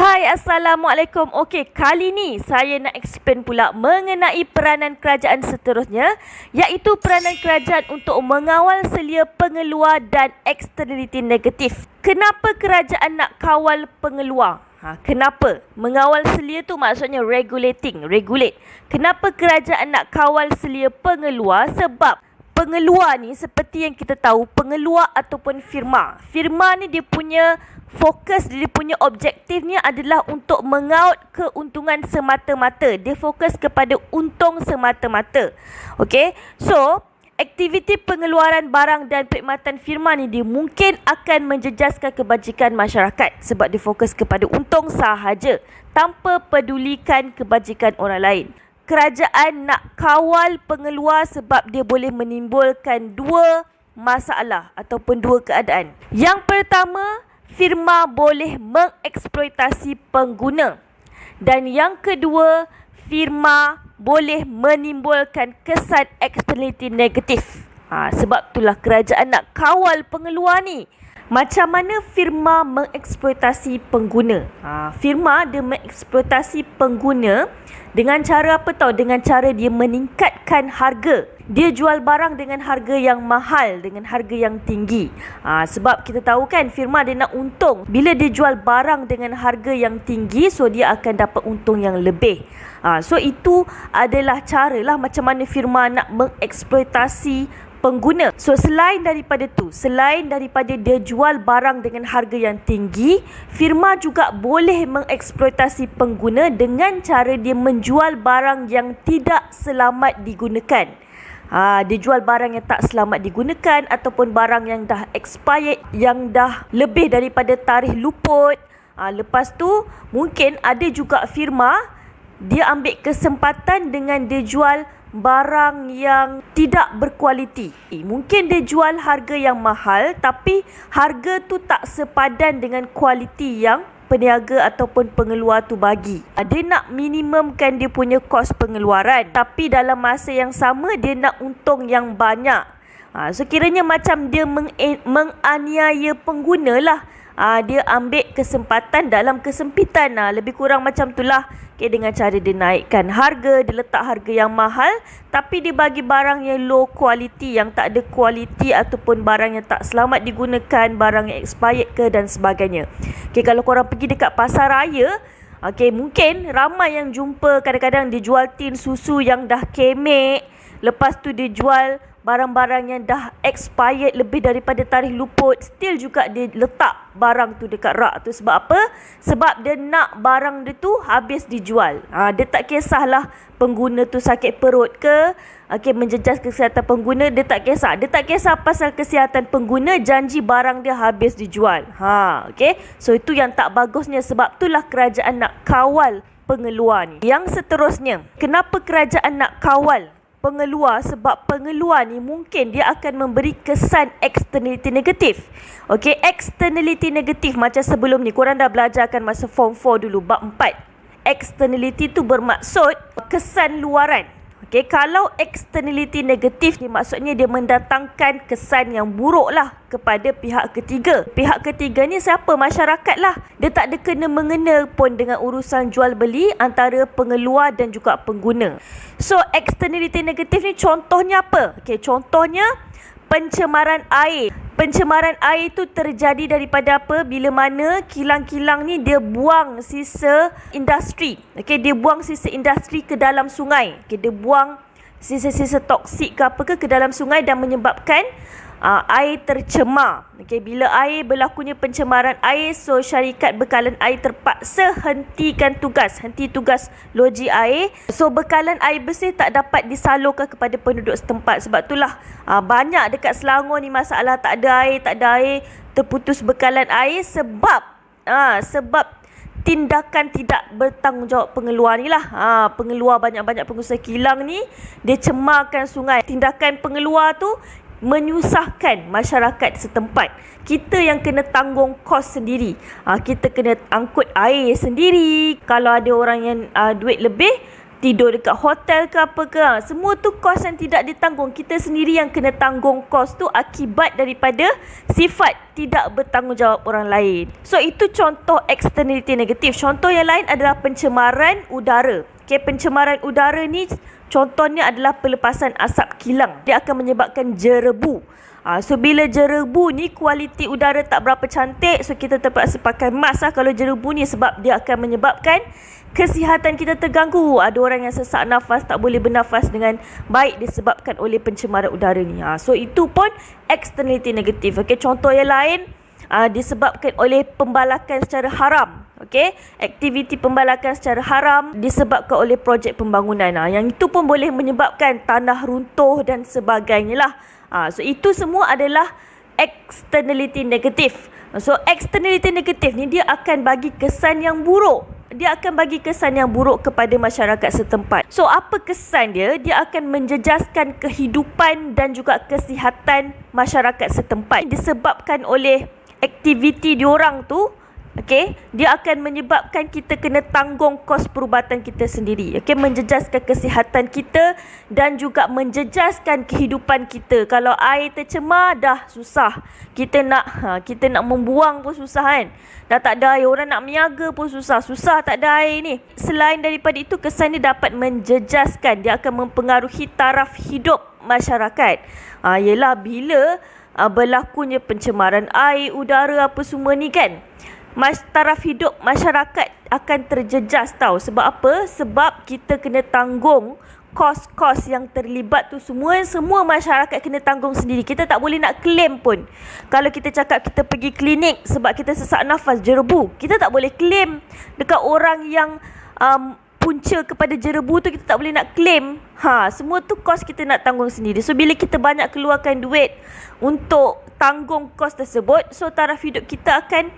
Hai, Assalamualaikum. Okey, kali ni saya nak explain pula mengenai peranan kerajaan seterusnya, iaitu peranan kerajaan untuk mengawal selia pengeluar dan eksternaliti negatif. Kenapa kerajaan nak kawal pengeluar? Kenapa? Mengawal selia tu maksudnya regulate. Kenapa kerajaan nak kawal selia pengeluar? Sebab pengeluar ni seperti yang kita tahu, pengeluar ataupun firma. Firma ni dia punya fokus, dia punya objektifnya adalah untuk mengaut keuntungan semata-mata. Dia fokus kepada untung semata-mata. Okey? So, aktiviti pengeluaran barang dan perkhidmatan firma ni dia mungkin akan menjejaskan kebajikan masyarakat sebab dia fokus kepada untung sahaja tanpa pedulikan kebajikan orang lain. Kerajaan nak kawal pengeluar sebab dia boleh menimbulkan dua masalah ataupun dua keadaan. Yang pertama, firma boleh mengeksploitasi pengguna. Dan yang kedua, firma boleh menimbulkan kesan eksternaliti negatif. Sebab itulah kerajaan nak kawal pengeluar ni. Macam mana firma mengeksploitasi pengguna? Firma dia mengeksploitasi pengguna dengan cara apa tahu? Dengan cara dia meningkatkan harga. Dia jual barang dengan harga yang mahal, dengan harga yang tinggi. Sebab kita tahu kan, firma dia nak untung. Bila dia jual barang dengan harga yang tinggi, so dia akan dapat untung yang lebih. So itu adalah caralah macam mana firma nak mengeksploitasi pengguna. So selain daripada dia jual barang dengan harga yang tinggi, firma juga boleh mengeksploitasi pengguna dengan cara dia menjual barang yang tidak selamat digunakan. Dia jual barang yang tak selamat digunakan ataupun barang yang dah expired, yang dah lebih daripada tarikh luput. Lepas tu mungkin ada juga firma dia ambil kesempatan dengan dia jual barang yang tidak berkualiti. Mungkin dia jual harga yang mahal tapi harga tu tak sepadan dengan kualiti yang peniaga ataupun pengeluar tu bagi. Dia nak minimumkan dia punya kos pengeluaran tapi dalam masa yang sama dia nak untung yang banyak. So kiranya macam dia menganiaya pengguna lah. Dia ambil kesempatan dalam kesempitan. Lebih kurang macam itulah. Dengan cara dia naikkan harga, dia letak harga yang mahal tapi dia bagi barang yang low quality, yang tak ada kualiti ataupun barang yang tak selamat digunakan, barang yang expired ke dan sebagainya. Kalau korang pergi dekat pasar raya, mungkin ramai yang jumpa kadang-kadang dia jual tin susu yang dah kemek, lepas tu dia jual barang-barang yang dah expired lebih daripada tarikh luput, still juga dia letak barang tu dekat rak tu. Sebab apa? Sebab dia nak barang dia tu habis dijual. Dia tak kisahlah pengguna tu sakit perut ke, menjejas kesihatan pengguna, dia tak kisah. Dia tak kisah pasal kesihatan pengguna, janji barang dia habis dijual. So itu yang tak bagusnya, sebab itulah kerajaan nak kawal pengeluar ni. Yang seterusnya, kenapa kerajaan nak kawal pengeluar? Sebab pengeluar ni mungkin dia akan memberi kesan eksternaliti negatif. Eksternaliti negatif macam sebelum ni korang dah belajarkan masa form 4 dulu, bab 4. Eksternaliti tu bermaksud kesan luaran. Kalau eksternaliti negatif ni maksudnya dia mendatangkan kesan yang buruk lah kepada pihak ketiga. Pihak ketiga ni siapa? Masyarakat lah. Dia tak ada kena-mengena pun dengan urusan jual beli antara pengeluar dan juga pengguna. So eksternaliti negatif ni contohnya apa? Contohnya pencemaran air. Pencemaran air tu terjadi daripada apa? Bila mana kilang-kilang ni dia buang sisa industri. Dia buang sisa industri ke dalam sungai. Dia buang sisa-sisa toksik ke apa ke dalam sungai dan menyebabkan air tercemar. Bila air berlakunya pencemaran air, so syarikat bekalan air terpaksa henti tugas loji air. So bekalan air bersih tak dapat disalurkan kepada penduduk setempat. Sebab itulah banyak dekat Selangor ni masalah tak ada air, terputus bekalan air sebab tindakan tidak bertanggungjawab pengeluar ni lah. Pengeluar banyak-banyak pengusaha kilang ni dia cemarkan sungai. Tindakan pengeluar tu menyusahkan masyarakat setempat. Kita yang kena tanggung kos sendiri. Kita kena angkut air sendiri. Kalau ada orang yang duit lebih, tidur dekat hotel ke apa ke. Semua tu kos yang tidak ditanggung. Kita sendiri yang kena tanggung kos tu akibat daripada sifat tidak bertanggungjawab orang lain. So itu contoh externality negatif. Contoh yang lain adalah pencemaran udara. Okay, pencemaran udara ni contohnya adalah pelepasan asap kilang. Dia akan menyebabkan jerebu. So bila jerebu ni kualiti udara tak berapa cantik, so kita terpaksa pakai mask kalau jerebu ni, sebab dia akan menyebabkan kesihatan kita terganggu. Ada orang yang sesak nafas, tak boleh bernafas dengan baik disebabkan oleh pencemaran udara ni. So itu pun externality negatif. Okay, contoh yang lain disebabkan oleh pembalakan secara haram. Okay, aktiviti pembalakan secara haram disebabkan oleh projek pembangunan. Yang itu pun boleh menyebabkan tanah runtuh dan sebagainya lah. So itu semua adalah externality negatif. So externality negatif ni dia akan bagi kesan yang buruk. Dia akan bagi kesan yang buruk kepada masyarakat setempat. So apa kesan dia? Dia akan menjejaskan kehidupan dan juga kesihatan masyarakat setempat. Disebabkan oleh aktiviti diorang tu, okay, dia akan menyebabkan kita kena tanggung kos perubatan kita sendiri. Okay, menjejaskan kesihatan kita dan juga menjejaskan kehidupan kita. Kalau air tercemar dah susah. Kita nak membuang pun susah kan. Dah tak ada air, orang nak meniaga pun susah. Susah tak ada air ni. Selain daripada itu, kesan dia dapat menjejaskan. Dia akan mempengaruhi taraf hidup masyarakat. Yelah bila berlakunya pencemaran air, udara apa semua ni kan, taraf hidup masyarakat akan terjejas tau. Sebab apa? Sebab kita kena tanggung kos-kos yang terlibat tu semua masyarakat kena tanggung sendiri. Kita tak boleh nak claim pun. Kalau kita cakap kita pergi klinik sebab kita sesak nafas jerebu, kita tak boleh claim dekat orang yang punca kepada jerebu tu, kita tak boleh nak claim. Semua tu kos kita nak tanggung sendiri. So bila kita banyak keluarkan duit untuk tanggung kos tersebut, so taraf hidup kita akan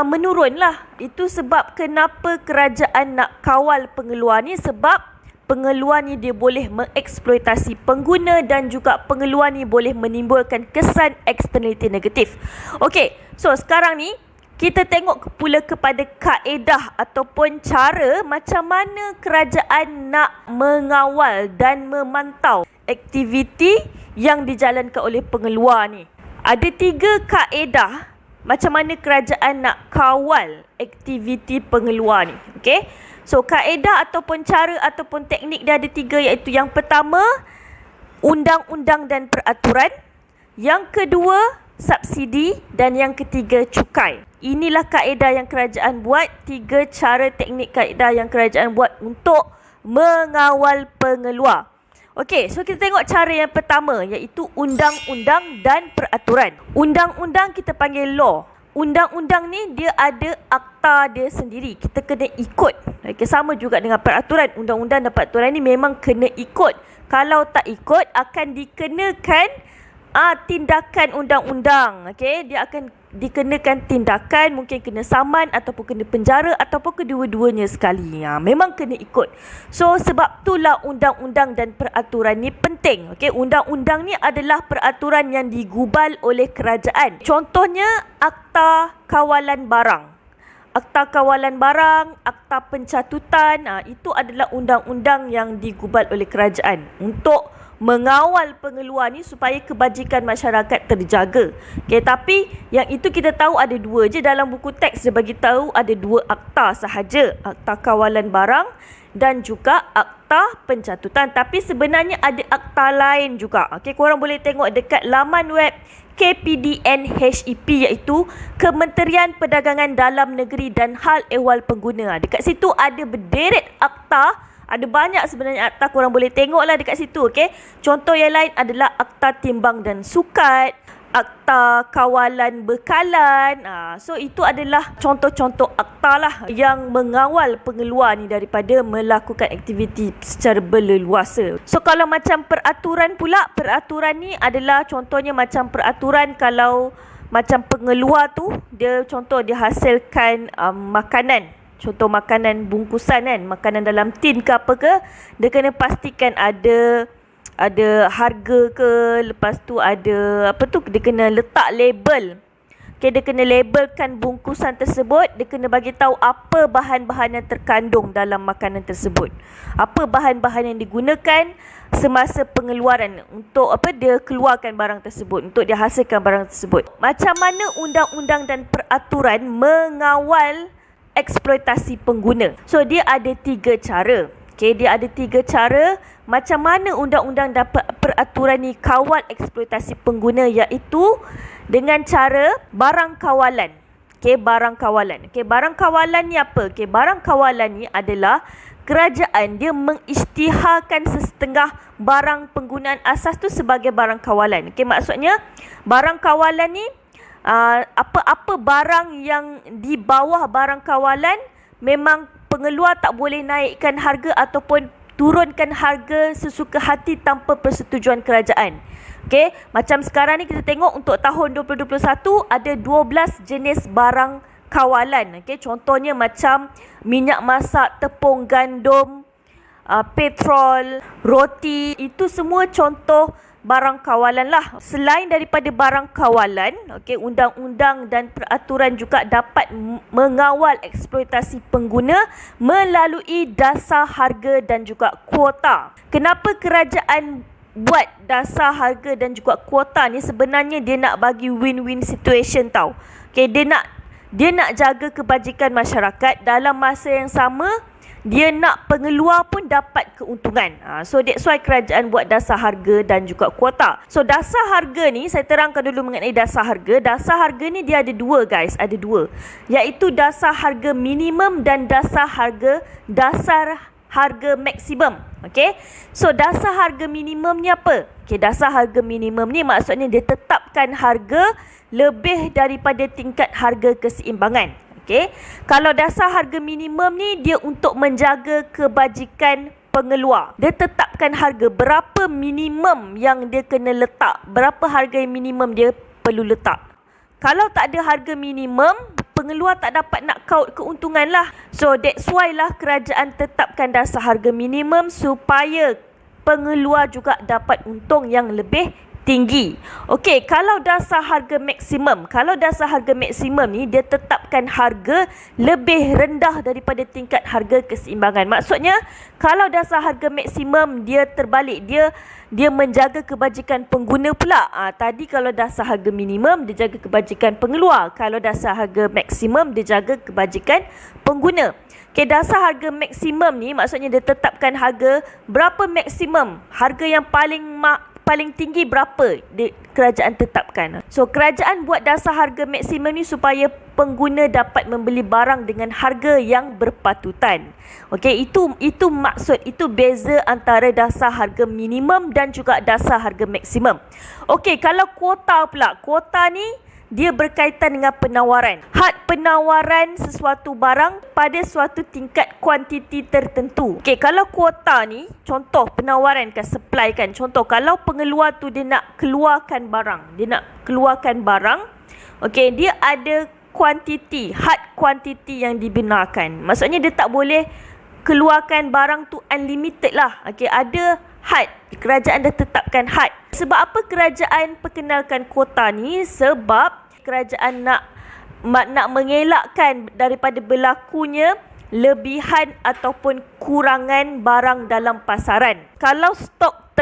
menurun lah. Itu sebab kenapa kerajaan nak kawal pengeluar ni, sebab pengeluar ni dia boleh mengeksploitasi pengguna dan juga pengeluar ni boleh menimbulkan kesan externality negatif. Okey, so sekarang ni kita tengok pula kepada kaedah ataupun cara macam mana kerajaan nak mengawal dan memantau aktiviti yang dijalankan oleh pengeluar ni. Ada 3 kaedah macam mana kerajaan nak kawal aktiviti pengeluar ni. Okay, so kaedah ataupun cara ataupun teknik dia ada 3, iaitu yang pertama undang-undang dan peraturan, yang kedua subsidi, dan yang ketiga cukai. Inilah kaedah yang kerajaan buat, 3 cara teknik kaedah yang kerajaan buat untuk mengawal pengeluar. Okey, so kita tengok cara yang pertama, iaitu undang-undang dan peraturan. Undang-undang kita panggil law. Undang-undang ni dia ada akta dia sendiri, kita kena ikut. Okey, sama juga dengan peraturan. Undang-undang dan peraturan ni memang kena ikut. Kalau tak ikut akan dikenakan tindakan undang-undang. Okey, dia akan dikenakan tindakan, mungkin kena saman ataupun kena penjara ataupun kedua-duanya sekali. Memang kena ikut. So sebab itulah undang-undang dan peraturan ni penting. Okey, undang-undang ni adalah peraturan yang digubal oleh kerajaan. Contohnya Akta Kawalan Barang. Akta Kawalan Barang, Akta Pencatutan, itu adalah undang-undang yang digubal oleh kerajaan untuk mengawal pengeluar ni supaya kebajikan masyarakat terjaga. Okay, tapi yang itu kita tahu ada 2 je dalam buku teks. Dia bagi tahu ada 2 akta sahaja, Akta Kawalan Barang dan juga Akta Pencatutan. Tapi sebenarnya ada akta lain juga. Okay, korang boleh tengok dekat laman web KPDN HEP, iaitu Kementerian Perdagangan Dalam Negeri dan Hal Ehwal Pengguna. Dekat situ ada berderet akta. Ada banyak sebenarnya akta, korang boleh tengoklah dekat situ. Okay? Contoh yang lain adalah Akta Timbang dan Sukat, Akta Kawalan Bekalan. So itu adalah contoh-contoh akta lah yang mengawal pengeluar ni daripada melakukan aktiviti secara berleluasa. So kalau macam peraturan pula, peraturan ni adalah contohnya macam peraturan kalau macam pengeluar tu, dia contoh dia hasilkan makanan. Contoh makanan bungkusan kan, makanan dalam tin ke apa ke, dia kena pastikan ada harga ke, lepas tu ada apa tu, dia kena letak label Okay, dia kena labelkan bungkusan tersebut, dia kena bagi tahu apa bahan-bahan yang terkandung dalam makanan tersebut. Apa bahan-bahan yang digunakan semasa pengeluaran untuk dia keluarkan barang tersebut, untuk dia hasilkan barang tersebut. Macam mana undang-undang dan peraturan mengawal eksploitasi pengguna? So, dia ada 3 cara. Okay, dia ada 3 cara macam mana undang-undang dan peraturan ni kawal eksploitasi pengguna, iaitu dengan cara barang kawalan. Okay, barang kawalan. Okay, barang kawalan ni apa? Okay, barang kawalan ni adalah kerajaan dia mengisytiharkan sesetengah barang penggunaan asas tu sebagai barang kawalan. Okay, maksudnya barang kawalan ni apa-apa barang yang di bawah barang kawalan memang pengeluar tak boleh naikkan harga ataupun turunkan harga sesuka hati tanpa persetujuan kerajaan. Okey, macam sekarang ni kita tengok untuk tahun 2021 ada 12 jenis barang kawalan. Okey, contohnya macam minyak masak, tepung, gandum, petrol, roti, itu semua contoh barang kawalan lah. Selain daripada barang kawalan, okey, undang-undang dan peraturan juga dapat mengawal eksploitasi pengguna melalui dasar harga dan juga kuota. Kenapa kerajaan buat dasar harga dan juga kuota ni? Sebenarnya dia nak bagi win-win situation tau. Okay, dia nak jaga kebajikan masyarakat, dalam masa yang sama dia nak pengeluar pun dapat keuntungan. So that's why kerajaan buat dasar harga dan juga kuota. So dasar harga ni, saya terangkan dulu mengenai dasar harga. Dasar harga ni dia ada 2 guys, ada 2. Iaitu dasar harga minimum dan dasar harga maksimum. Okey. So dasar harga minimum ni apa? Okey, dasar harga minimum ni maksudnya dia tetapkan harga lebih daripada tingkat harga keseimbangan. Okey. Kalau dasar harga minimum ni dia untuk menjaga kebajikan pengeluar. Dia tetapkan harga berapa minimum yang dia kena letak, berapa harga yang minimum dia perlu letak. Kalau tak ada harga minimum, pengeluar tak dapat nak kaut keuntungan lah. So that's why lah kerajaan tetapkan dasar harga minimum supaya pengeluar juga dapat untung yang lebih tinggi. Okey, kalau dasar harga maksimum, ni dia tetapkan harga lebih rendah daripada tingkat harga keseimbangan. Maksudnya kalau dasar harga maksimum dia terbalik, dia menjaga kebajikan pengguna pula. Tadi kalau dasar harga minimum dia jaga kebajikan pengeluar, kalau dasar harga maksimum dia jaga kebajikan pengguna. Okay, dasar harga maksimum ni maksudnya dia tetapkan harga berapa maksimum, harga yang paling tinggi berapa kerajaan tetapkan. So kerajaan buat dasar harga maksimum ni supaya pengguna dapat membeli barang dengan harga yang berpatutan. Okey, itu maksud, itu beza antara dasar harga minimum dan juga dasar harga maksimum. Okey, kalau kuota pula, kuota ni dia berkaitan dengan penawaran. Had penawaran sesuatu barang pada suatu tingkat kuantiti tertentu. Okey, kalau kuota ni, contoh penawaran kan, supply kan. Contoh, kalau pengeluar tu dia nak keluarkan barang, okey, dia ada kuantiti, had kuantiti yang dibenarkan. Maksudnya dia tak boleh keluarkan barang tu unlimited lah. Okey, ada had. Kerajaan dah tetapkan had. Sebab apa kerajaan perkenalkan kuota ni? Sebab kerajaan nak mengelakkan daripada berlakunya lebihan ataupun kurangan barang dalam pasaran. Kalau stok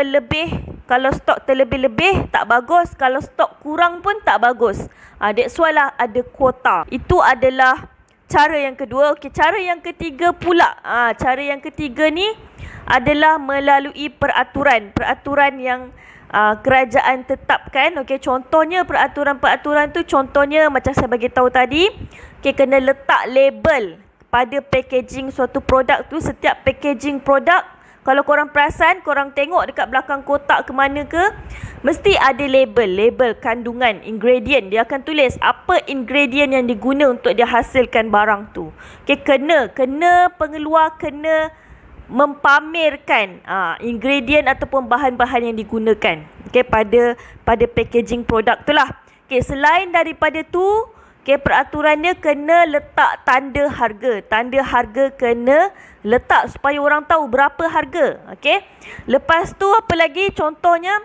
terlebih-lebih tak bagus, kalau stok kurang pun tak bagus. That's why lah ada kuota. Itu adalah cara yang kedua. Okey, cara yang ketiga pula. Cara yang ketiga ni adalah melalui peraturan yang kerajaan tetapkan. Okey, contohnya peraturan tu, contohnya macam saya bagi tahu tadi, okey, kena letak label pada packaging suatu produk tu. Setiap packaging produk, kalau korang perasan, korang tengok dekat belakang kotak ke mana ke, mesti ada label kandungan, ingredient. Dia akan tulis apa ingredient yang diguna untuk dia hasilkan barang tu. Okey, kena pengeluar kena mempamerkan ingredient ataupun bahan-bahan yang digunakan, okey, pada packaging produk tu lah. Okey, selain daripada tu, okey, peraturannya kena letak tanda harga. Tanda harga kena letak supaya orang tahu berapa harga. Okey. Lepas tu apa lagi? Contohnya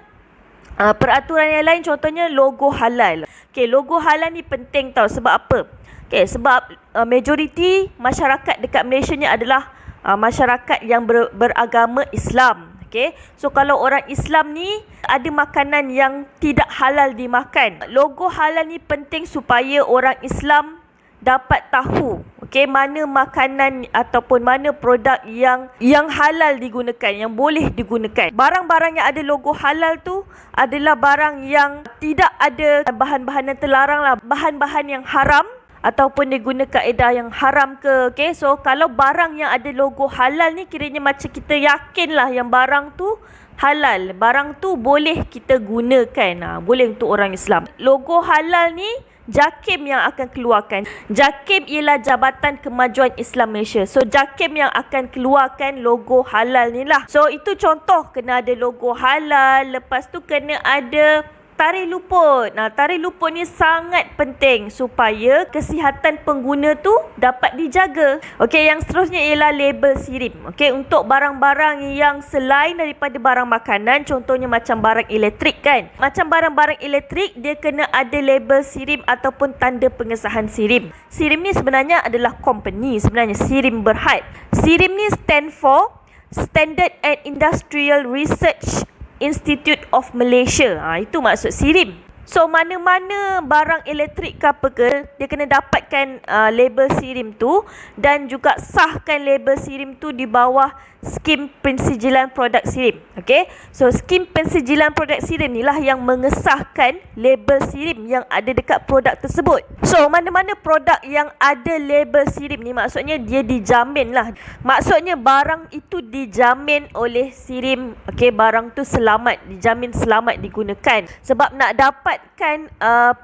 peraturan yang lain, contohnya logo halal. Okey, logo halal ni penting tau. Sebab apa? Okey, sebab majoriti masyarakat dekat Malaysia ni adalah masyarakat yang beragama Islam. Okay. So kalau orang Islam ni ada makanan yang tidak halal dimakan. Logo halal ni penting supaya orang Islam dapat tahu mana makanan ataupun mana produk yang halal digunakan, yang boleh digunakan. Barang-barang yang ada logo halal tu adalah barang yang tidak ada bahan-bahan yang terlarang lah, bahan-bahan yang haram ataupun dia guna kaedah yang haram ke. Okay, so kalau barang yang ada logo halal ni kiranya macam kita yakinlah yang barang tu halal, barang tu boleh kita gunakan, boleh untuk orang Islam. Logo halal ni JAKIM yang akan keluarkan. JAKIM ialah Jabatan Kemajuan Islam Malaysia. So JAKIM yang akan keluarkan logo halal ni lah. So itu contoh, kena ada logo halal. Lepas tu kena ada tarikh luput. Tarikh luput ni sangat penting supaya kesihatan pengguna tu dapat dijaga. Okey, yang seterusnya ialah label sirim. Okey, untuk barang-barang yang selain daripada barang makanan, contohnya macam barang elektrik kan. Macam barang-barang elektrik, dia kena ada label sirim ataupun tanda pengesahan sirim. Sirim ni sebenarnya adalah company, sebenarnya Sirim Berhad. Sirim ni stand for Standard and Industrial Research Institute of Malaysia. Itu maksud SIRIM. So mana-mana barang elektrik ke apa ke, dia kena dapatkan label SIRIM tu dan juga sahkan label SIRIM tu di bawah skim pensijilan produk SIRIM. Okay, so skim pensijilan produk SIRIM ni lah yang mengesahkan label SIRIM yang ada dekat produk tersebut. So mana-mana produk yang ada label SIRIM ni maksudnya dia dijamin lah. Maksudnya barang itu dijamin oleh SIRIM. Okay, barang tu selamat, dijamin selamat digunakan. Sebab nak dapatkan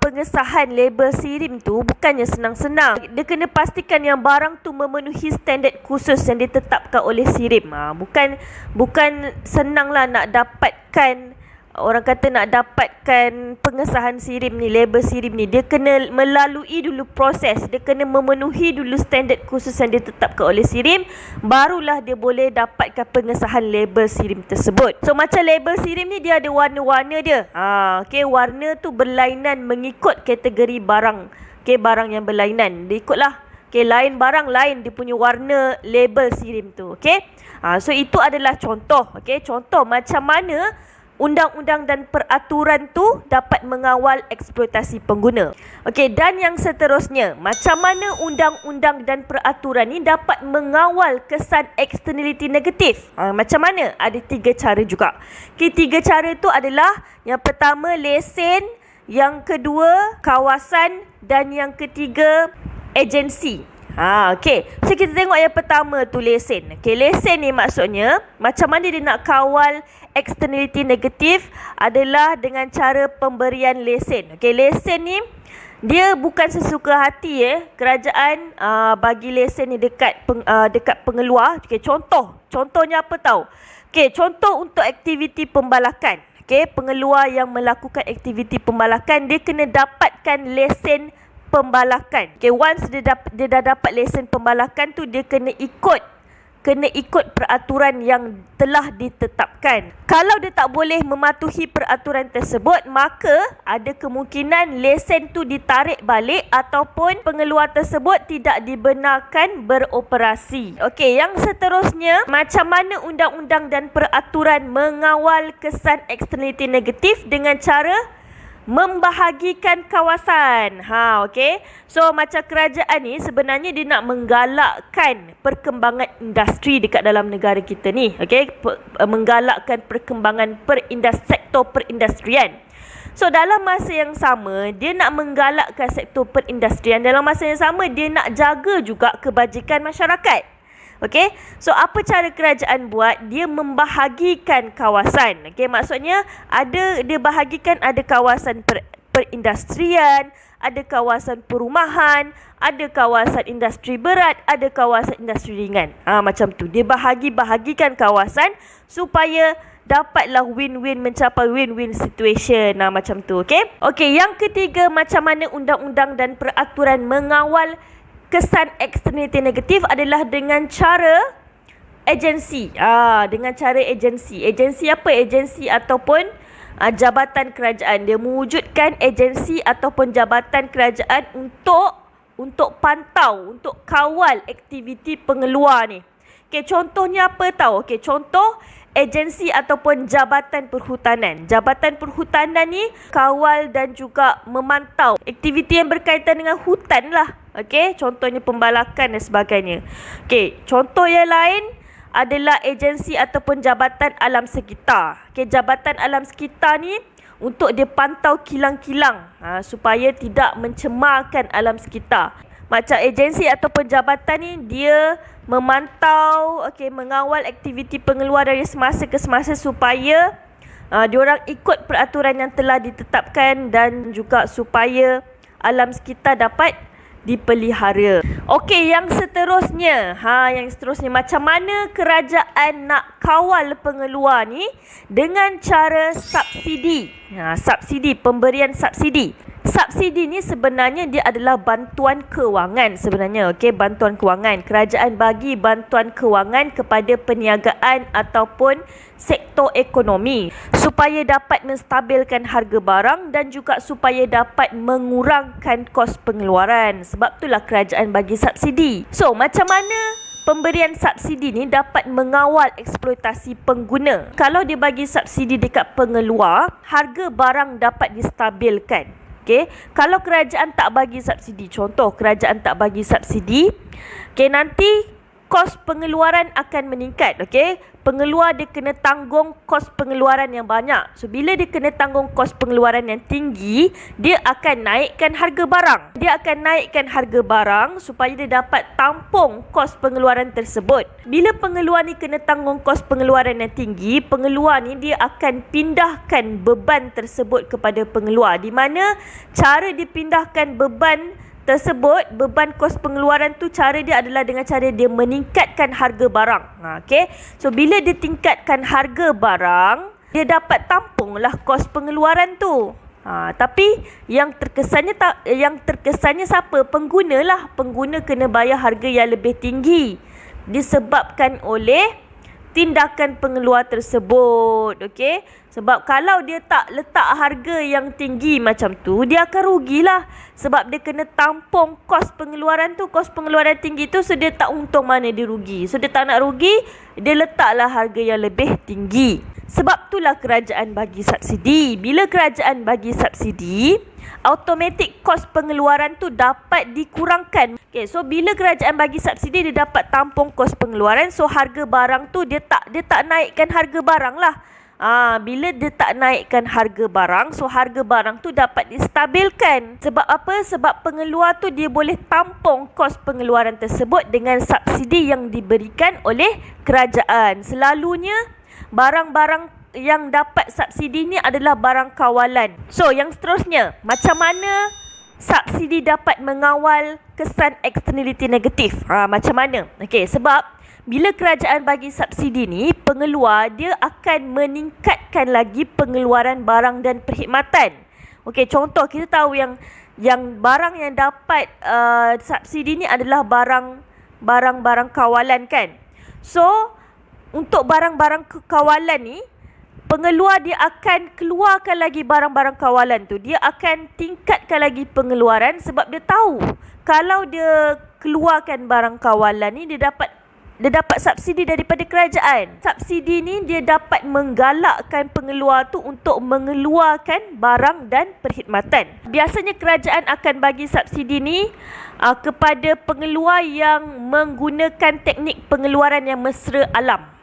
pengesahan label SIRIM tu bukannya senang-senang. Dia kena pastikan yang barang tu memenuhi standard khusus yang ditetapkan oleh SIRIM. Bukan senang lah nak dapatkan, orang kata nak dapatkan pengesahan SIRIM ni, label SIRIM ni. Dia kena melalui dulu proses, dia kena memenuhi dulu standard khusus yang ditetapkan oleh SIRIM, barulah dia boleh dapatkan pengesahan label SIRIM tersebut. So macam label SIRIM ni dia ada warna-warna dia. Okay, warna tu berlainan mengikut kategori barang. Okay, barang yang berlainan dia ikutlah. Okay, lain barang lain dia punya warna label SIRIM tu. Okay, so itu adalah contoh. Okay, contoh macam mana undang-undang dan peraturan tu dapat mengawal eksploitasi pengguna. Okey, dan yang seterusnya, macam mana undang-undang dan peraturan ni dapat mengawal kesan externality negatif? Macam mana? Ada 3 cara juga. Okey, 3 cara tu adalah yang pertama lesen, yang kedua kawasan dan yang ketiga agensi. Okey. So kita tengok yang pertama tu lesen. Okey, lesen ni maksudnya macam mana dia nak kawal externality negatif adalah dengan cara pemberian lesen. Okey, lesen ni dia bukan sesuka hati kerajaan bagi lesen ni dekat pengeluar. Okey, contohnya apa tahu? Okey, contoh untuk aktiviti pembalakan. Okey, pengeluar yang melakukan aktiviti pembalakan dia kena dapatkan lesen pembalakan. Okay, once dia dah dapat lesen pembalakan tu, dia kena ikut peraturan yang telah ditetapkan. Kalau dia tak boleh mematuhi peraturan tersebut, maka ada kemungkinan lesen tu ditarik balik ataupun pengeluar tersebut tidak dibenarkan beroperasi. Okey, yang seterusnya, macam mana undang-undang dan peraturan mengawal kesan eksternaliti negatif dengan cara membahagikan kawasan. Okey. So macam kerajaan ni sebenarnya dia nak menggalakkan perkembangan industri dekat dalam negara kita ni. Okey, menggalakkan perkembangan sektor perindustrian. So dalam masa yang sama, dia nak menggalakkan sektor perindustrian. Dalam masa yang sama, dia nak jaga juga kebajikan masyarakat. Okey, so apa cara kerajaan buat? Dia membahagikan kawasan. Okey, maksudnya dia bahagikan ada kawasan perindustrian, ada kawasan perumahan, ada kawasan industri berat, ada kawasan industri ringan. Macam tu. Dia bahagikan kawasan supaya dapatlah win-win, mencapai win-win situation. Macam tu. Okey. Okey, yang ketiga, macam mana undang-undang dan peraturan mengawal kesan eksternaliti negatif adalah dengan cara agensi. Dengan cara agensi. Agensi apa? Agensi ataupun jabatan kerajaan. Dia mewujudkan agensi ataupun jabatan kerajaan untuk pantau, untuk kawal aktiviti pengeluar ni. Okey, contohnya apa tahu? Okey, contoh agensi ataupun jabatan perhutanan. Jabatan perhutanan ni kawal dan juga memantau aktiviti yang berkaitan dengan hutan lah. Okey, contohnya pembalakan dan sebagainya. Okey, contoh yang lain adalah agensi ataupun jabatan alam sekitar. Okey, jabatan alam sekitar ni untuk dia pantau kilang-kilang supaya tidak mencemarkan alam sekitar. Macam agensi ataupun jabatan ni dia memantau, mengawal aktiviti pengeluar dari semasa ke semasa supaya diorang ikut peraturan yang telah ditetapkan dan juga supaya alam sekitar dapat dipelihara. Okey, yang seterusnya. Yang seterusnya macam mana kerajaan nak kawal pengeluar ni dengan cara subsidi. Subsidi, pemberian subsidi. Subsidi ni sebenarnya dia adalah bantuan kewangan sebenarnya. Okey, bantuan kewangan. Kerajaan bagi bantuan kewangan kepada perniagaan ataupun sektor ekonomi supaya dapat menstabilkan harga barang dan juga supaya dapat mengurangkan kos pengeluaran. Sebab itulah kerajaan bagi subsidi. So, macam mana pemberian subsidi ni dapat mengawal eksploitasi pengguna? Kalau dia bagi subsidi dekat pengeluar, harga barang dapat distabilkan. Okay. Kalau kerajaan tak bagi subsidi, contoh kerajaan tak bagi subsidi, nanti kos pengeluaran akan meningkat. Pengeluar dia kena tanggung kos pengeluaran yang banyak. So, bila dia kena tanggung kos pengeluaran yang tinggi, dia akan naikkan harga barang. Dia akan naikkan harga barang supaya dia dapat tampung kos pengeluaran tersebut. Bila pengeluar ni kena tanggung kos pengeluaran yang tinggi, pengeluar ni dia akan pindahkan beban tersebut kepada pengeluar. Di mana cara dipindahkan beban tersebut, beban kos pengeluaran tu, cara dia adalah dengan cara dia meningkatkan harga barang. So, bila dia tingkatkan harga barang, dia dapat tampunglah kos pengeluaran tu. Tapi yang terkesannya siapa? Pengguna lah. Pengguna kena bayar harga yang lebih tinggi disebabkan oleh tindakan pengeluar tersebut. Sebab kalau dia tak letak harga yang tinggi macam tu, dia akan rugilah. Sebab dia kena tampung kos pengeluaran tu. Kos pengeluaran tinggi tu, so dia tak untung mana dia rugi. So dia tak nak rugi, dia letaklah harga yang lebih tinggi. Sebab itulah kerajaan bagi subsidi. Bila kerajaan bagi subsidi, automatik kos pengeluaran tu dapat dikurangkan. So bila kerajaan bagi subsidi, dia dapat tampung kos pengeluaran. So harga barang tu dia tak naikkan harga barang lah. Bila dia tak naikkan harga barang, so harga barang tu dapat distabilkan. Sebab apa? Sebab pengeluar tu dia boleh tampung kos pengeluaran tersebut dengan subsidi yang diberikan oleh kerajaan. Selalunya barang-barang yang dapat subsidi ni adalah barang kawalan. So, yang seterusnya, macam mana subsidi dapat mengawal kesan externality negatif? Macam mana? Sebab bila kerajaan bagi subsidi ni, pengeluar dia akan meningkatkan lagi pengeluaran barang dan perkhidmatan. Contoh kita tahu yang barang yang dapat subsidi ni adalah barang-barang kawalan kan. So, untuk barang-barang kawalan ni, pengeluar dia akan keluarkan lagi barang-barang kawalan tu. Dia akan tingkatkan lagi pengeluaran sebab dia tahu kalau dia keluarkan barang kawalan ni, dia dapat subsidi daripada kerajaan. Subsidi ni dia dapat menggalakkan pengeluar tu untuk mengeluarkan barang dan perkhidmatan. Biasanya kerajaan akan bagi subsidi ni kepada pengeluar yang menggunakan teknik pengeluaran yang mesra alam.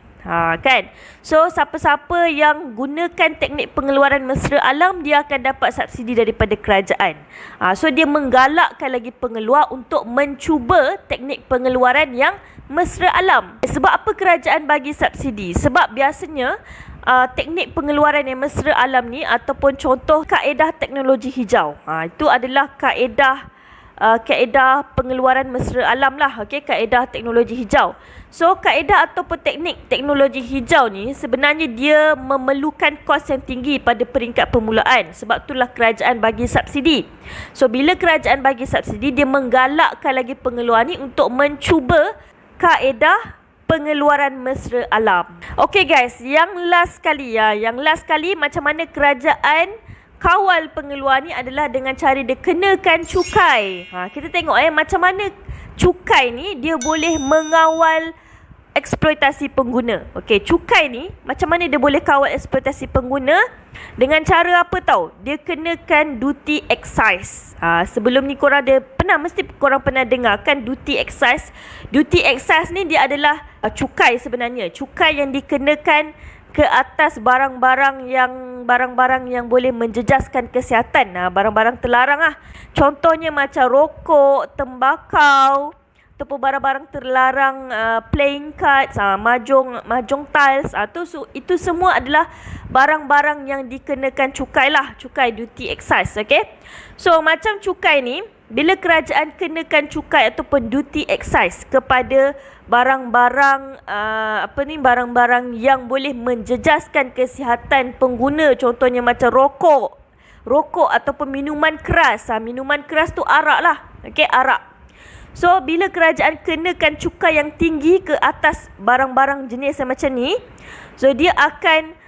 Kan? So, siapa-siapa yang gunakan teknik pengeluaran mesra alam, dia akan dapat subsidi daripada kerajaan. So, dia menggalakkan lagi pengeluar untuk mencuba teknik pengeluaran yang mesra alam. Sebab apa kerajaan bagi subsidi? Sebab biasanya teknik pengeluaran yang mesra alam ni ataupun contoh kaedah teknologi hijau. Itu adalah kaedah pengeluaran mesra alam lah. Kaedah teknologi hijau. So, kaedah ataupun teknik teknologi hijau ni sebenarnya dia memerlukan kos yang tinggi pada peringkat permulaan. Sebab itulah kerajaan bagi subsidi. So, bila kerajaan bagi subsidi, dia menggalakkan lagi pengeluar ni untuk mencuba kaedah pengeluaran mesra alam. Okay guys, yang last kali macam mana kerajaan kawal pengeluar ni adalah dengan cara dia kenakan cukai. Kita tengok macam mana cukai ni dia boleh mengawal eksploitasi pengguna. Okey, cukai ni macam mana dia boleh kawal eksploitasi pengguna? Dengan cara apa tahu? Dia kenakan duty excise. Sebelum ni mesti korang pernah dengar kan duty excise. Duty excise ni dia adalah cukai sebenarnya. Cukai yang dikenakan ke atas barang-barang yang boleh menjejaskan kesihatan. Barang-barang terlarang Contohnya macam rokok, tembakau, ataupun barang-barang terlarang, playing cards, mahjong tiles, itu semua adalah barang-barang yang dikenakan cukai cukai duty excise. Okay, so macam cukai ni, bila kerajaan kenakan cukai ataupun duty excise kepada barang-barang barang-barang yang boleh menjejaskan kesihatan pengguna, contohnya macam rokok ataupun minuman keras. Minuman keras tu arak lah. Okay, arak. So, bila kerajaan kenakan cukai yang tinggi ke atas barang-barang jenis yang macam ni, so dia akan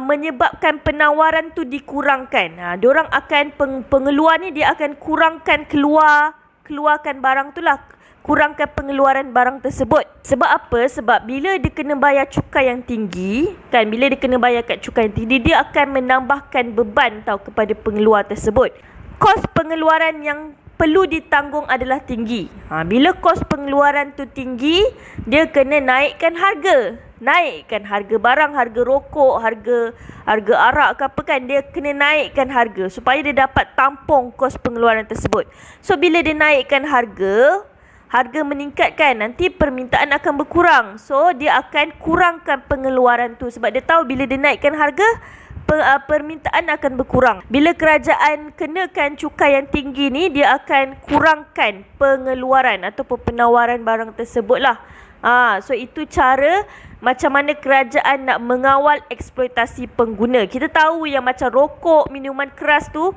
menyebabkan penawaran tu dikurangkan. Diorang akan, pengeluar ni dia akan keluarkan barang tu lah. Kurangkan pengeluaran barang tersebut. Sebab apa? Sebab bila dia kena bayar cukai yang tinggi, bila dia kena bayar cukai yang tinggi, dia akan menambahkan beban kepada pengeluar tersebut. Kos pengeluaran yang perlu ditanggung adalah tinggi. Bila kos pengeluaran tu tinggi, dia kena naikkan harga. Naikkan harga barang, harga rokok, harga arak ke apa kan, dia kena naikkan harga supaya dia dapat tampung kos pengeluaran tersebut. So bila dia naikkan harga meningkat kan, nanti permintaan akan berkurang. So dia akan kurangkan pengeluaran tu sebab dia tahu bila dia naikkan harga, permintaan akan berkurang. Bila kerajaan kenakan cukai yang tinggi ni, dia akan kurangkan pengeluaran ataupun penawaran barang tersebut lah. So itu cara macam mana kerajaan nak mengawal eksploitasi pengguna. Kita tahu yang macam rokok, minuman keras tu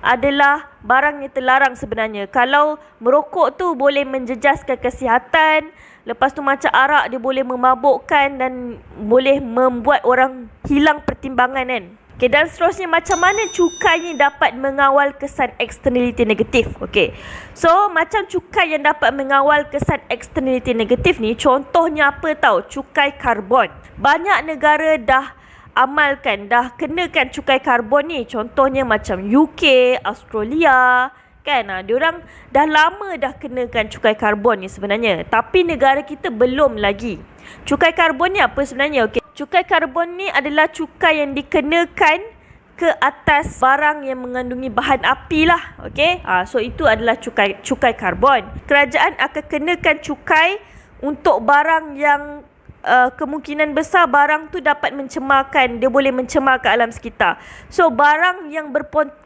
adalah barang yang terlarang sebenarnya. Kalau merokok tu boleh menjejaskan kesihatan, lepas tu macam arak dia boleh memabukkan dan boleh membuat orang hilang pertimbangan kan. Okay, dan seterusnya macam mana cukai ni dapat mengawal kesan externality negatif. Okay, so macam cukai yang dapat mengawal kesan externality negatif ni, contohnya apa tahu? Cukai karbon. Banyak negara dah amalkan, dah kenakan cukai karbon ni. Contohnya macam UK, Australia kan. Diorang dah lama dah kenakan cukai karbon ni sebenarnya. Tapi negara kita belum lagi. Cukai karbon ni apa sebenarnya? Okay, cukai karbon ni adalah cukai yang dikenakan ke atas barang yang mengandungi bahan api lah. Okay, so itu adalah cukai karbon. Kerajaan akan kenakan cukai untuk barang yang kemungkinan besar barang tu dapat mencemarkan, dia boleh mencemarkan alam sekitar. So barang yang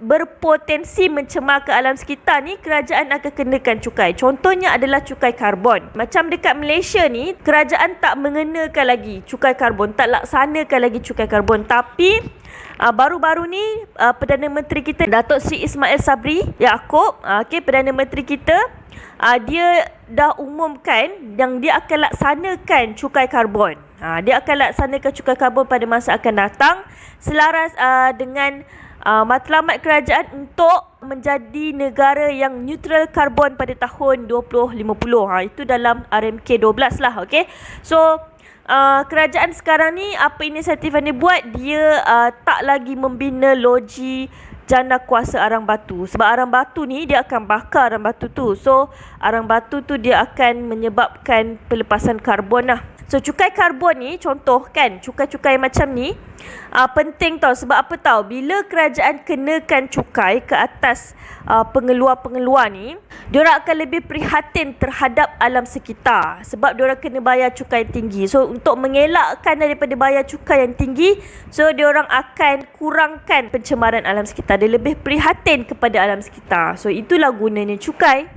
berpotensi mencemarkan alam sekitar ni, kerajaan akan kenakan cukai. Contohnya adalah cukai karbon. Macam dekat Malaysia ni, kerajaan tak mengenakan lagi cukai karbon, tak laksanakan lagi cukai karbon. Tapi baru-baru ni Perdana Menteri kita Datuk Seri Ismail Sabri Yaakob, Perdana Menteri kita, dia dah umumkan yang dia akan laksanakan cukai karbon. Dia akan laksanakan cukai karbon pada masa akan datang selaras dengan matlamat kerajaan untuk menjadi negara yang neutral karbon pada tahun 2050. Itu dalam RMK 12 lah. Okay, so kerajaan sekarang ni apa inisiatif yang dia buat? Dia tak lagi membina loji jana kuasa arang batu. Sebab arang batu ni dia akan bakar arang batu tu. So arang batu tu dia akan menyebabkan pelepasan karbon lah. So cukai karbon ni contoh kan, cukai-cukai macam ni penting tau. Sebab apa tau? Bila kerajaan kenakan cukai ke atas pengeluar-pengeluar ni, diorang akan lebih prihatin terhadap alam sekitar. Sebab diorang kena bayar cukai tinggi. So untuk mengelakkan daripada bayar cukai yang tinggi, so diorang akan kurangkan pencemaran alam sekitar. Dia lebih prihatin kepada alam sekitar. So itulah gunanya cukai.